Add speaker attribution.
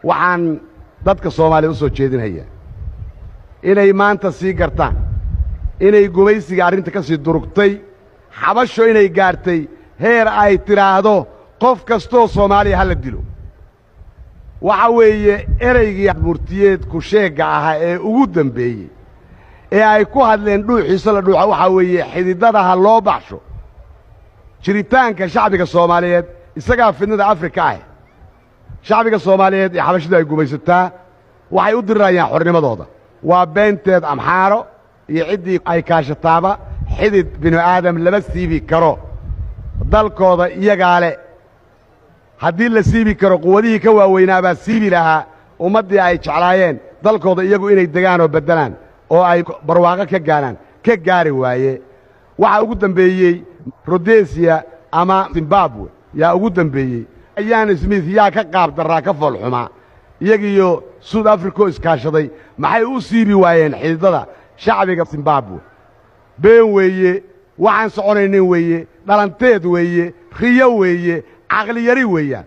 Speaker 1: waxaan dadka Soomaaliyeed u soo jeedinaya inay maanta sii gartaan inay gumaysiga arrinta ka sii durugtay xabasho inay gaartay heer ay tiraahdo qof kastoo Soomaaliya hala dilo waxa weeye ereygii murtiyeed ku sheega ahaa ee ugu dambeeyay ee ay ku hadleen dhuuxiisa la dhuuxa waxa weeye xididada ha loo baxsho jiritaanka shacbiga Soomaaliyeed isaga fidnada Afrika ah shacbiga Soomaaliyeed ee xabashada ay gumaysataa waxay u dirayaan xornimadooda waa beenteed amxaaro iyo cidii ay kaashataaba xidid binu aadam lama siibi karo dalkooda iyaga leh haddii la siibi karo quwadihii ka waaweynaa baa siibi lahaa ummaddii ay jeclaayeen dalkooda iyagu inay degaan oo beddelaan oo ay barwaaqo ka gaari waaye waxa ugu dambeeyey Rhodesia ama Zimbabwe yaa ugu dambeeyey ayaan Smith yaa ka qaab daraa ka foolxuma iyagiyo South Africa iskaashaday maxay u siibi waayeen xididada shacbiga Zimbabwe been weeye waxaan soconaynin weeye dhalanteed weeye riyo weeye aqli yari weeyaan